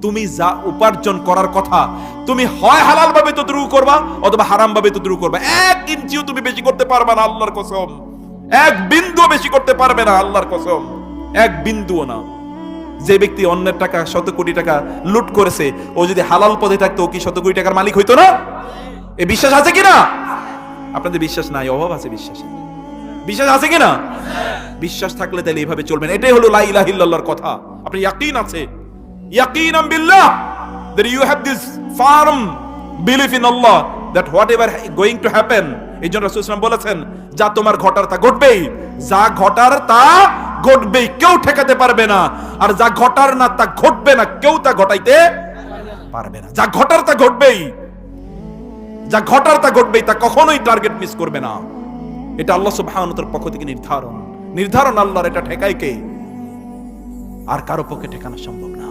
তুমি যা উপার্জন করার কথা তুমি হয় হালাল ভাবে ততটুকু করবা অথবা হারাম ভাবে ততটুকু করবা। 1 ইঞ্চিও তুমি বেশি করতে পারবে না আল্লাহর কসম, 1 বিন্দু বেশি করতে পারবে না আল্লাহর কসম, 1 বিন্দুও না। যে ব্যক্তি অন্যের টাকা 100 কোটি টাকা লুট করেছে, ও যদি হালাল পথে থাকতো ও কি 100 কোটি টাকার মালিক হইতো না? এই বিশ্বাস আছে কিনা? আপনাদের বিশ্বাস নাই, অভাব আছে বিশ্বাসে। বিশ্বাস আছে কিনা? বিশ্বাস থাকলে তাহলে এইভাবে চলবেন। এটাই হলো লা ইলাহা ইল্লাল্লাহর কথা। আপনি ইয়াকিন আছে, ইয়াকিনাম বিল্লাহ, that you have this firm belief in Allah that whatever going to happen, এই জন্য রাসূল সাল্লাল্লাহু আলাইহি ওয়াসাল্লাম বলেছেন, যা তোমার ঘটার তা ঘটবেই, যা ঘটার তা ঘটবেই, কেউ ঠেকাতে পারবে না। আর যা ঘটার না তা ঘটবে না, কেউ তা ঘটাইতে পারবে না। যা ঘটার তা ঘটবেই, যা ঘটার তা ঘটবেই, তা কখনোই টার্গেট মিস করবে না। এটা আল্লাহ সুবহানাহু ওয়া তাআলার পক্ষ থেকে নির্ধারণ আল্লাহর। এটা ঠেকায় কে? আর কারো পক্ষে ঠেকানো সম্ভব না,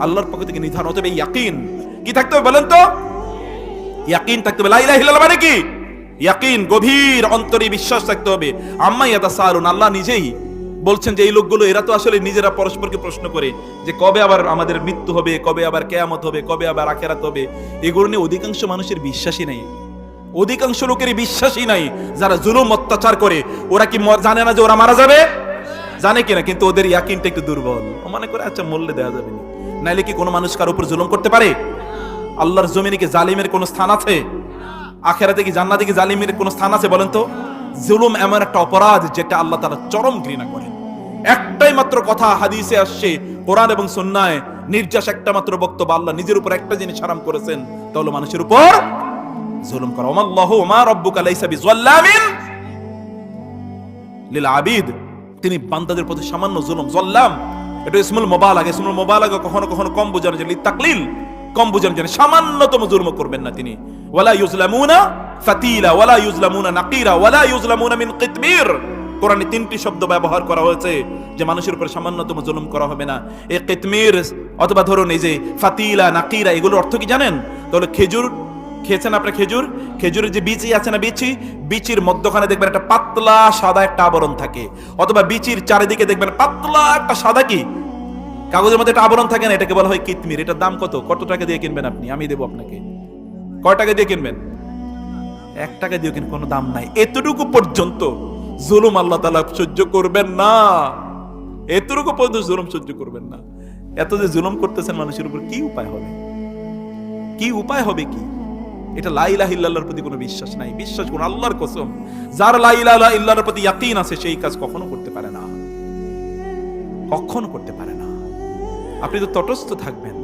আল্লাহর পক্ষ থেকে নির্ধারণ। হতে হবে ইয়াকিন। কি থাকতে হবে বলেন তো? ইয়াকিন থাকতে হবে। লা ইলাহা ইল্লাল্লাহ মানে কি? ইয়াকিন, গভীর অন্তরে বিশ্বাস থাকতে হবে। আম্মা ইয়াতাসাআলুন, আল্লাহ নিজেই বলছেন যে এই লোকগুলো এরা তো আসলে নিজেরা পরস্পরকে প্রশ্ন করে যে কবে আবার আমাদের মৃত্যু হবে, কবে আবার কিয়ামত হবে, কবে আবার আখিরাত হবে। এগুলো নিয়ে অধিকাংশ মানুষের বিশ্বাসই নেই, অধিকাংশ লোকেরই বিশ্বাসই নাই। যারা জুলুম অত্যাচার করে ওরা কি জানে না যে ওরা মারা যাবে? জানে কিনা, কিন্তু ওদের ইয়াকিনটা একটু দুর্বল। ও মনে করে আচ্ছা মরলে দেওয়া যাবে না। নাইলে কি কোনো মানুষ কার উপর জুলুম করতে পারে? আল্লাহর জমিনে কি জালিমের কোনো স্থান আছে? আখিরাতে কি জান্নাতে কি জালিমের কোনো স্থান আছে বলেন তো? জুলুম এমন একটা অপরাধ যেটা আল্লাহ তাআলা চরম ঘৃণা করেন। একটাই মাত্র কথা হাদিসে আসছে, কোরআন এবং সুন্নাহয় নির্যাস একটা মাত্র বক্তব্য, আল্লাহ নিজের উপর একটা জিনিস হারাম করেছেন, তা হলো মানুষের উপর জুলুম করা। ওমাল্লাহু ওমা রাব্বুকা লাইসা বিযাল্লামিন লিল আবিদ, তিনি বান্দাদের প্রতি সামান্য জুলুম, যাল্লাম এটা ইসমুল মুবালাগা। ইসমুল মুবালাগা কখনো কখনো কম বোঝানোর জন্য, তাকলিল, কম বোঝানোর জন্য, সামান্যতম জুলুম করবেন না তিনি। ওয়ালা ইউজলামুনা ফাতিলা ওয়ালা ইউজলামুনা নাকিরা ওয়ালা ইউজলামুনা মিন কিতমির। কোরআনে 3টি শব্দ ব্যবহার করা হয়েছে যে মানুষের উপর সামান্যতম জুলুম করা হবে না। এই কিতমির অথবা ধরুন এই যে ফাতিলা, নাকিরা, এগুলোর অর্থ কি জানেন? তাহলে খেজুর খেয়েছেন আপনার? খেজুরের যে বিচি আছে না, বিচির মধ্যখানে দেখবেন একটা পাতলা সাদা একটা আবরণ থাকে, অথবা বিচির চারিদিকে দেখবেন পাতলা একটা সাদা কি কাগজের মধ্যে একটা আবরণ থাকে না, এটাকে বলা হয় কিতমির। এটার দাম কত টাকা দিয়ে কিনবেন আপনি? আমি দেবো আপনাকে। কয় টাকা দিয়ে কিনবেন? 1 টাকা দিয়ে কিনবেন, কোনো দাম নাই। এতটুকু পর্যন্ত জুলুম আল্লাহ তাআলা সহ্য করবেন না, এতটুকু পর্যন্ত জুলুম সহ্য করবেন না। এত যে জুলুম করতেছেন মানুষের উপর, কি উপায় হবে? কি উপায় হবে? কি এটা লা ইলাহা ইল্লাল্লাহর প্রতি কোনো বিশ্বাস নাই। বিশ্বাস করুন আল্লাহর কসম, যার লা ইলাহা ইল্লাল্লাহর প্রতি ইয়াকিন আছে সেই কাজ কখনো করতে পারে না, কখনো করতে পারে না। আপনি তো তটস্থ থাকবেন,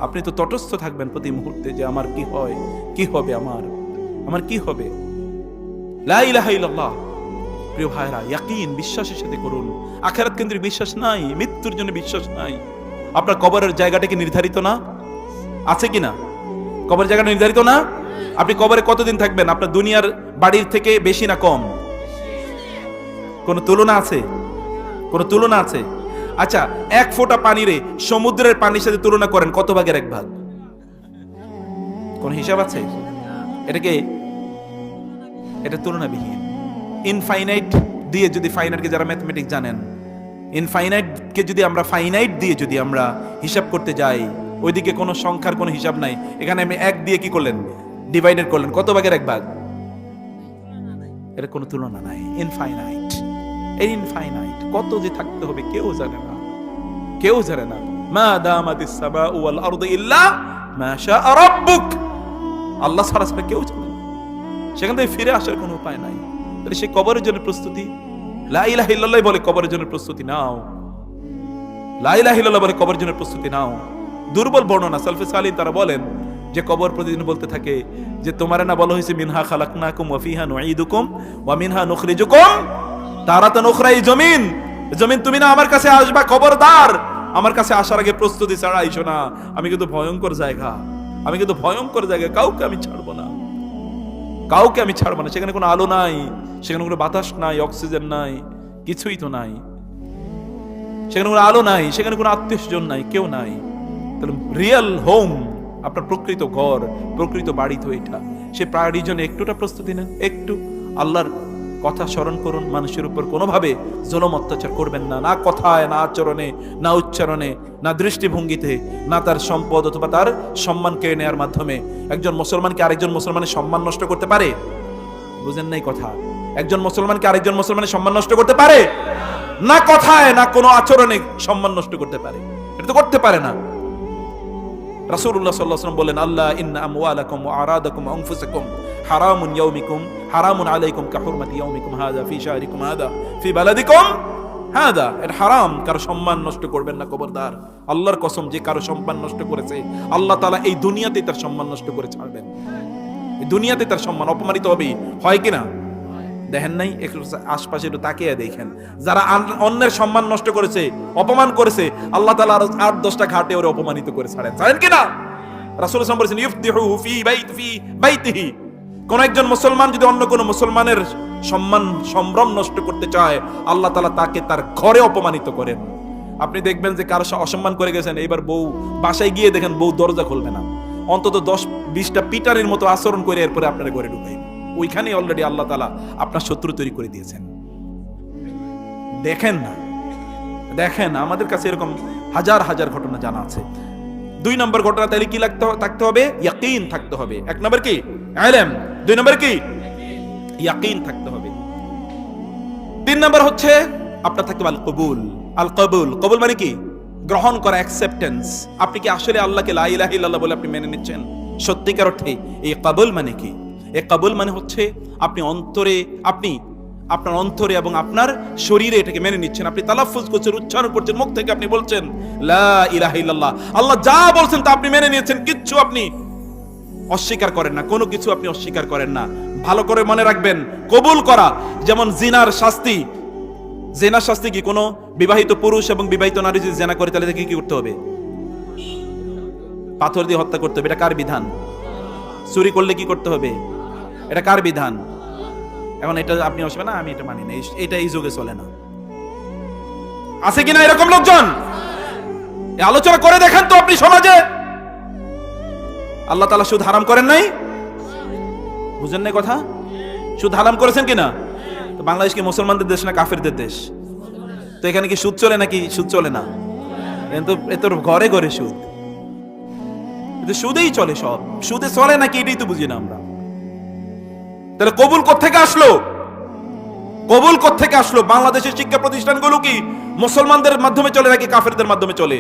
আপনি তো তটস্থ থাকবেন প্রতি মুহূর্তে যে আমার কি হয়, কি হবে, আমার কি হবে। লা ইলাহা ইল্লাল্লাহ প্রিয় ভাইরা, ইয়াকিন বিশ্বাসের সাথে করুন। আখিরাত কেন্দ্রিক বিশ্বাস নাই, মৃত্যুর জন্য বিশ্বাস নাই। আপনার কবরের জায়গাটা কি নির্ধারিত না? আছে কিনা? কবরের জায়গা নির্ধারিত না? আপনি কবরে কতদিন থাকবেন? আপনার দুনিয়ার বাড়ির থেকে বেশি না কম? কোন তুলনা আছে? কোন তুলনা আছে? আচ্ছা, 1 ফোঁটা পানিরে সমুদ্রের পানির সাথে তুলনা করেন, কত ভাগের 1 ভাগ? কোন হিসাব আছে? এটা তুলনাবিহীন। ইনফাইনাইট দিয়ে যদি, ফাইনাইটকে যারা ম্যাথমেটিক্স জানেন, ইনফাইনাইটকে যদি আমরা ফাইনাইট দিয়ে যদি আমরা হিসাব করতে যাই, ওইদিকে কোনো সংখ্যার কোনো হিসাব নাই, এখানে আমি 1 দিয়ে কি করলেন? ডিভাইডেড করলেন, কত ভাগের 1 ভাগ? এর কোনো তুলনা নাই। ইনফাইনাইট, ইনফাইনাইট কত যে থাকতে হবে কেউ জানে না, কেউ জানে না। মা দামাতিস সামাউ ওয়াল আরদু ইল্লা মা শাআ রাব্বুক, আল্লাহ ছাড়া কেউ জানে না। সেখান থেকে ফিরে আসার কোনো উপায় নাই। তাহলে সেই কবরের জন্য প্রস্তুতি, লা ইলাহা ইল্লাল্লাহ বলে কবরের জন্য প্রস্তুতি নাও, লা ইলাহা ইল্লাল্লাহ বলে কবরের জন্য প্রস্তুতি নাও। দুর্বল বর্ণনা, সালফে সালিহ তারা বলেন যে কবর প্রতিদিন বলতে থাকে যে তোমারে না বলা হয়েছে মিনহা খালাকনাকুম ওয়া ফিহা নুঈদুকুম ওয়া মিনহা নুখরিজুকুম তারাতান উখরা। এই জমিন তুমি না আমার কাছে আসবা, খবরদার আমার কাছে আসার আগে প্রস্তুতি ছাড়া আইসো না। আমি কিন্তু ভয়ঙ্কর জায়গা, কাউকে আমি ছাড়বো না, কাউকে আমি ছাড়বো না। সেখানে কোনো আলো নাই, সেখানে কোনো বাতাস নাই, অক্সিজেন নাই, কিছুই তো নাই। সেখানে কোনো আলো নাই, সেখানে কোনো আত্মীয়স্বজন নাই, কেউ নাই। তাহলে রিয়েল হোম, আপনার প্রকৃত ঘর, প্রকৃত বাড়ি তো এটা। সে বাড়ির জন্য একটুটা প্রস্তুতি নেন, একটু আল্লাহর কথা স্মরণ করুন, মানুষের উপর কোনোভাবে জুলুম অত্যাচার করবেন না, না কথায়, না আচরণে, না উচ্চারণে, না দৃষ্টিভঙ্গিতে, না তার সম্পদ অথবা তার সম্মান কেড়ে নেওয়ার মাধ্যমে। একজন মুসলমানকে আরেকজন মুসলমানের সম্মান নষ্ট করতে পারে? বুঝেন নাই কথা? একজন মুসলমানকে আরেকজন মুসলমানের সম্মান নষ্ট করতে পারে? না কথায়, না কোনো আচরণে সম্মান নষ্ট করতে পারে, এটা তো করতে পারে না। রাসূলুল্লাহ সাল্লাল্লাহু আলাইহি ওয়াসাল্লাম বলেন, আল্লাহ ইন্না আমওয়ালাকুম ওয়া আরাদাকুম ওয়া আনফুসাকুম হারামুন ইয়াউমিকুম হারামুন আলাইকুম কাহুরমাতি ইয়াউমিকুম হাযা ফি শাহরিকুম হাযা ফি বালাদিকুম হাযা। এটা হারাম, কারো সম্মান নষ্ট করবেন না, খবরদার। আল্লাহর কসম, যে কারো সম্মান নষ্ট করেছে আল্লাহ তাআলা এই দুনিয়াতেই তার সম্মান নষ্ট করে ছাড়বেন। এই দুনিয়াতে তার সম্মান অপমানিত হবেই, হয় কিনা? দেখেন নাই, একটু আশপাশে একটু তাকিয়ে দেখেন, যারা অন্যের সম্মান নষ্ট করেছে, অপমান করেছে, আল্লাহ তাআলা আরো 8-10টা ঘাটে ওরে অপমানিত করে ছাড়েন, জানেন কিনা? রাসূলুল্লাহ সাল্লাল্লাহু আলাইহি ওয়াসাল্লাম বলেছেন, ইফতিহু ফি বাইতিহি। কোন একজন মুসলমান যদি অন্য কোন মুসলমানের সম্মান সম্ভ্রম নষ্ট করতে চায়, আল্লাহ তাআলা তাকে তার ঘরে অপমানিত করেন। আপনি দেখবেন যে কারো অসম্মান করে গেছেন, এইবার বউ বাসায় গিয়ে দেখেন বউ দরজা খুলবে না, অন্তত 10-20টা পিটারের মতো আচরণ করে এরপরে আপনার ঘরে ঢুকাই। ওইখানে অলরেডি আল্লাহ তাআলা আপনার শত্রু তৈরি করে দিয়েছেন। দেখেন না, দেখেন, আমাদের কাছে এরকম হাজার হাজার ঘটনা জানা আছে। 2 নম্বর ঘটনা তাহলে কি থাকতে হবে? ইয়াকিন থাকতে হবে। 1 নম্বর কি? ইলম। 2 নম্বর কি? ইয়াকিন থাকতে হবে। 3 নম্বর হচ্ছে আপনার থাকতে হবে আল কবুল। আল কবুল, কবুল মানে কি? গ্রহণ করা, অ্যাকসেপ্টেন্স। আপনি কি আসলে আল্লাহকে লা ইলাহা ইল্লাল্লাহ বলে আপনি মেনে নিচ্ছেন সত্যিকার অর্থে? এই কবুল মানে কি? এই কবুল মানে হচ্ছে আপনি অন্তরে, আপনি আপনার অন্তরে এবং আপনার শরীরে এটাকে মেনে নিচ্ছেন। আপনি তালাফুজ করছেন, উচ্চারণ করছেন, মুখ থেকে আপনি বলছেন লা ইলাহা ইল্লাল্লাহ। আল্লাহ যা বলছেন তা আপনি মেনে নিয়েছেন, কিচ্ছু আপনি অস্বীকার করেন না, কোনো কিছু আপনি অস্বীকার করেন না। ভালো করে মনে রাখবেন, কবুল করা যেমন জিনার শাস্তি। জিনার শাস্তি কি? কোনো বিবাহিত পুরুষ এবং বিবাহিত নারী যদি জিনা করে তাহলে কি করতে হবে? পাথর দিয়ে হত্যা করতে হবে। এটা কার বিধান? চুরি করলে কি করতে হবে? এটা কার বিধান? এখন এটা আপনি আসবে না, আমি এটা মানি না, এটা এই যুগে চলে না। আছে কিনা এরকম লোকজন? আলোচনা করে দেখেন তো আপনি সমাজে। আল্লাহ তাআলা সুদ হারাম করেন নাই? বুঝেন নাই কথা? সুদ হারাম করেছেন কিনা? তো বাংলাদেশ কি মুসলমানদের দেশ না কাফেরদের দেশ? তো এখানে কি সুদ চলে নাকি সুদ চলে না? কিন্তু এত ঘরে ঘরে সুদ, সুদেই চলে, সব সুদে চলে নাকি এটাই তো বুঝি না আমরা। তাহলে কবুল কোত্থেকে আসলো? কবুল কোত্থেকে আসলো? বাংলাদেশের শিক্ষা প্রতিষ্ঠানগুলো কি মুসলমানদের মাধ্যমে চলে নাকি কাফেরদের মাধ্যমে চলে?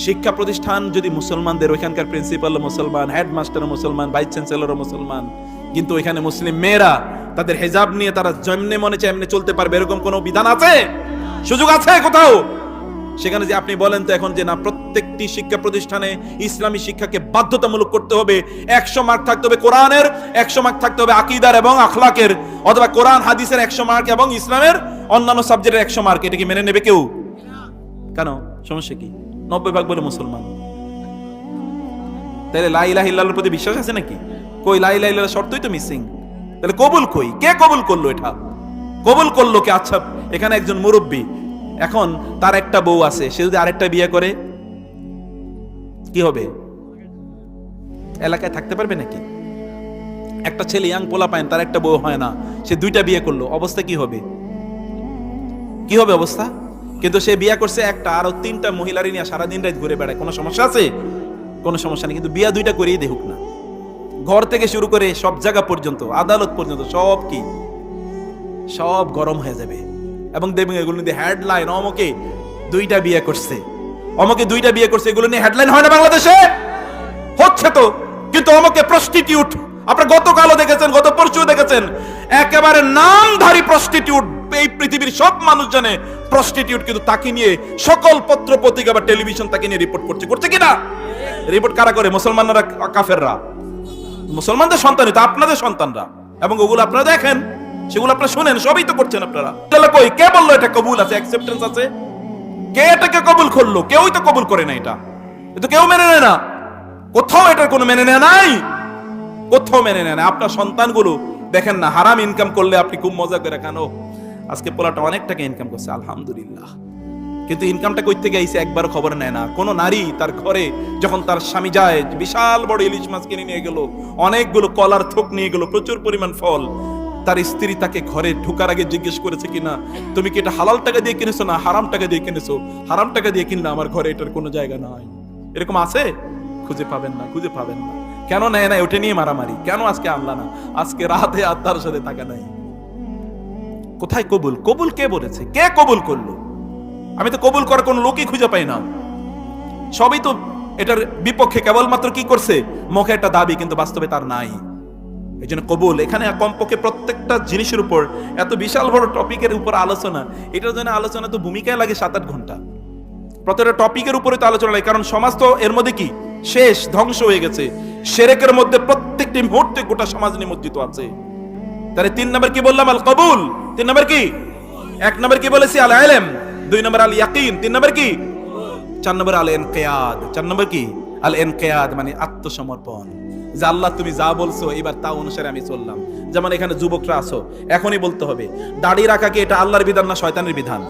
শিক্ষা প্রতিষ্ঠান যদি মুসলমানদের, ওইখানকার প্রিন্সিপাল মুসলমান, হেডমাস্টার মুসলমান, ভাইস চ্যান্সেলর মুসলমান, কিন্তু ওইখানে মুসলিম মেয়েরা তাদের হেজাব নিয়ে তারা যেমনে মনে চায় এমনি চলতে পারবে, এরকম কোনো বিধান আছে? সুযোগ আছে কোথাও? সেখানে যে আপনি বলেন তো এখন যে না, প্রত্যেকটি শিক্ষা প্রতিষ্ঠানে ইসলামী শিক্ষাকে বাধ্যতামূলক করতে হবে, 100 মার্ক থাকতে হবে কোরআনের, 100 মার্ক থাকতে হবে আকীদার এবং আখলাকের, অথবা কোরআন হাদিসের 100 মার্ক এবং ইসলামের অন্যান্য সাবজেক্টের 100 মার্ক, এটা কি মেনে নেবে কেউ? কেন? সমস্যা কি? 90% বলে মুসলমান। তাহলে লা ইলাহা ইল্লাল্লাহর প্রতি বিশ্বাস আছে নাকি? কই, লা ইলাহা ইল্লাল্লাহ শর্তই তো মিসিং। তাহলে কবুল কই? কে কবুল করলো এটা? কবুল করলো কে? আচ্ছা, এখানে একজন মুরব্বী, এখন তার একটা বউ আছে, সে যদি আরেকটা বিয়ে করে কি হবে? এলাকায় থাকতে পারবে নাকি? একটা ছেলে ইয়াং পোলা পায়, তার একটা বউ হয় না, সে 2টা বিয়ে করলো, অবস্থা কি হবে? কি হবে অবস্থা? কিন্তু সে বিয়ে করছে একটা, আরো 3টা মহিলারই নিয়ে সারাদিন রাত ঘুরে বেড়ায়, কোনো সমস্যা আছে? কোনো সমস্যা নেই। কিন্তু বিয়া 2টা করেই দেখুক না, ঘর থেকে শুরু করে সব জায়গা পর্যন্ত, আদালত পর্যন্ত সব কি সব গরম হয়ে যাবে। এবং দেখবেন এগুলো নিয়ে হেডলাইন, অমকে 2টা বিয়ে করছে, অমকে 2টা বিয়ে করছে, এগুলো নিয়ে হেডলাইন হয় না বাংলাদেশে? হচ্ছে তো। কিন্তু অমকে প্রস্টিটিউট, আপনারা গতকালও দেখেছেন, গত পরশু দেখেছেন, একেবারে নামধারী প্রস্টিটিউট, এই পৃথিবীর সব মানুষ জানে প্রস্টিটিউট, কিন্তু তাকে নিয়ে সকল পত্র পত্রিকা বা টেলিভিশন তাকে নিয়ে রিপোর্ট করছে কিনা? রিপোর্ট কারা করে? মুসলমানরা, কাফেররা। মুসলমানদের সন্তানই তো আপনাদের সন্তানরা, এবং ওগুলো আপনারা দেখেন, সেগুলো আপনারা শুনেন, সবই তো করছেন আপনারা। তাহলে কই, কে বললো এটা কবুল আছে, অ্যাকসেপ্টেন্স আছে? কে এটাকে কবুল করলো? কেউই তো কবুল করে না, এটা তো কেউ মেনে নেয় না, কোথাও এটার কোনো মেনে নেয় নাই, কোথাও মেনে নেয় না। আপনার সন্তানগুলো দেখেন না, হারাম ইনকাম করলে আপনি খুব মজা করে খানো, আজকে পোলাটা অনেক টাকা ইনকাম করছে, আলহামদুলিল্লাহ, কিন্তু ইনকামটা কই থেকে আইছে একবার খবর নেয় না। কোন নারী তার ঘরে যখন তার স্বামী যায়, বিশাল বড় ইলিশ মাছ কিনে নিয়ে গেল, অনেকগুলো কলার থোক নিয়ে গেল, প্রচুর পরিমাণ ফল, তার স্ত্রী তাকে ঘরে ঢোকার আগে জিজ্ঞেস করেছে কিনা, তুমি কি এটা হালাল টাকা দিয়ে কিনেছো না হারাম টাকা দিয়ে কিনেছো? হারাম টাকা দিয়ে কিনলে আমার ঘরে এটার কোনো জায়গা নাই। এরকম আছে? খুঁজে পাবেন না, খুঁজে পাবেন না। কেন নেয় না? ওটা নিয়ে মারামারি। কেন আজকে আনলা না? আজকে রাতে আর তার সাথে টাকা নাই। কোথায় কবুল? কবুল কে বলেছে? কে কবুল করলো? আমি তো কবুল করার কোন লোকই খুঁজে পাই না। সবই তো এটার বিপক্ষে, কেবলমাত্র কি করছে? মুখে একটা দাবি, কিন্তু বাস্তবে তার নাই। এই জন্য কবুল, এখানে কমপক্ষে প্রত্যেকটা জিনিসের উপর, এত বিশাল বড় টপিকের উপর আলোচনা, এটার জন্য আলোচনা তো ভূমিকায় লাগে 7-8 ঘন্টা। প্রত্যেকটা টপিকের উপরে তো আলোচনা লাগে, কারণ সমাজ তো এর মধ্যে কি শেষ, ধ্বংস হয়ে গেছে। শিরকের মধ্যে প্রত্যেকটি মুহূর্তে গোটা সমাজ নিমজ্জিত আছে। তাহলে 3 নম্বর কি বললাম? আল কবুল। 3 নম্বর কি? 1 নম্বর কি বলেছি? আল ইলম। 2 নম্বর আল ইয়াকিন। 3 নম্বর কি? 4 নম্বর আল ইনকিয়াদ। 4 নম্বর কি? আল ইনকিয়াদ, মানে আত্মসমর্পণ। যে আল্লাহ তুমি যা বলছো এবার তা অনুসারে আমি চললাম। যেমন এখানে যুবকরা আছো, এখনই বলতে হবে দাড়ি রাখা কি এটা আল্লাহর বিধান না শয়তানের বিধান?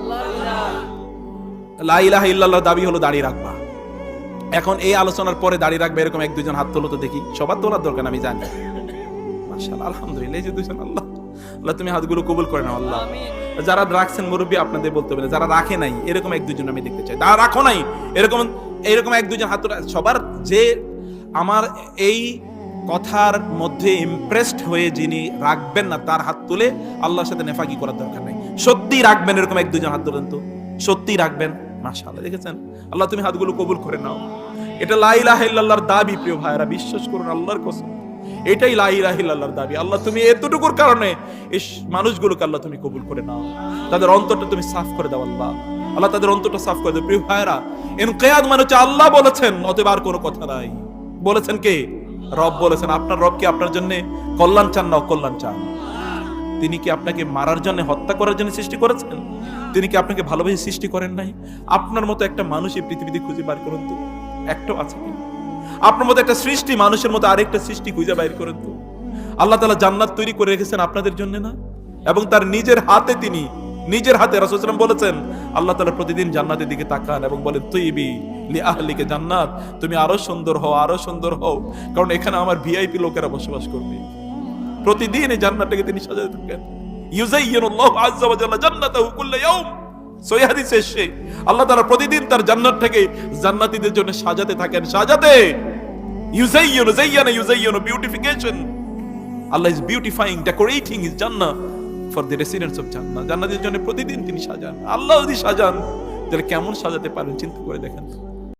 লা ইলাহা ইল্লাল্লাহ দাবি হলো দাড়ি রাখবা। এখন এই আলোচনার পরে দাড়ি রাখবে এরকম 1-2 জন হাত তোলো তো দেখি। সবার তোলার দরকার আমি জানি। মাশাআল্লাহ, আলহামদুলিল্লাহ। এই যে 2 জন, আল্লাহ আল্লাহ তুমি হাতগুলো কবুল করে নাও আল্লাহ। যারা রাখছেন মুরব্বী আপনাদের বলতে হবে না, যারা রাখে নাই এরকম 1-2 জন আমি দেখতে চাই। যারা রাখো নাই এরকম 1-2 জন হাত তোলা। সবার যে আমার এই কথার মধ্যে ইমপ্রেসড হয়ে যিনি রাখবেন না তার হাত তুলে আল্লাহর সাথে নেফাকি করার দরকার নাই। সত্যি রাখবেন এরকম 1-2 জন হাত তোলেন তো, সত্যি রাখবেন। মাশাআল্লাহ, দেখেছেন? আল্লাহ তুমি হাতগুলো কবুল করে নাও। এটা লা ইলাহা ইল্লাল্লাহর দাবি প্রিয় ভাইরা, বিশ্বাস করুন আল্লাহর কসম, এটাই লা ইলাহা ইল্লাল্লাহর দাবি। আল্লাহ তুমি এতটুকুর কারণে এই মানুষগুলোকে আল্লাহ তুমি কবুল করে নাও, তাদের অন্তরটা তুমি সাফ করে দাও আল্লাহ। আল্লাহ তাদের অন্তরটা সাফ করে দাও। প্রিয় ভাইরা, ইনকিয়াদ মানে হচ্ছে আল্লাহ বলেছেন, অতএব আর কোনো কথা নাই। বলেছেন কে? রব বলেছেন। আপনার রব কি আপনার জন্য কল্যাণ চান না অকল্যাণ চান? তিনি কি আপনাকে মারার জন্য, হত্যা করার জন্য সৃষ্টি করেছেন? তিনি কি আপনাকে ভালোবেসে সৃষ্টি করেন নাই? আপনার মতো একটা মানুষ এই পৃথিবীতে খুঁজে বার করুন তো, একটাও আছে কি? আপনার মতো একটা সৃষ্টি, মানুষের মতো আরেকটা সৃষ্টি খুঁজে বাইর করেন তো। আল্লাহ তাআলা জান্নাত তৈরি করে রেখেছেন আপনাদের জন্য না? এবং তার নিজের হাতে, তিনি নিজের হাতে, রাসূল সাল্লাল্লাহু আলাইহি ওয়াসাল্লাম বলেছেন আল্লাহ তাআলা প্রতিদিন জান্নাতের দিকে তাকান এবং বলেন তুইবি লি আহলিকে জান্নাত, তুমি আরো সুন্দর হও, আরো সুন্দর হও, কারণ এখানে আমার ভিআইপি লোকেরা বসবাস করবে। প্রতিদিন এই জান্নাতটাকে তিনি সাজাতে থাকেন। ইউযায়্যিনুল্লাহু আযজা ওয়া জাল্লা জান্নাতাহু কুল্লা ইয়াউম। সহিহ হাদিসে এসেছে আল্লাহ তাআলা প্রতিদিন তার জান্নাতটাকে জান্নাতীদের জন্য সাজাতে থাকেন। সাজাতে, ইউযায়্যিনু যায়্যানা ইউযায়্যিনু, beautification. Allah is beautifying, decorating his Jannah for the residents of Jannah. জান্নাতের জন্য প্রতিদিন তিনি সাজান। আল্লাহ যদি সাজান তাহলে কেমন সাজাতে পারেন চিন্তা করে দেখেন।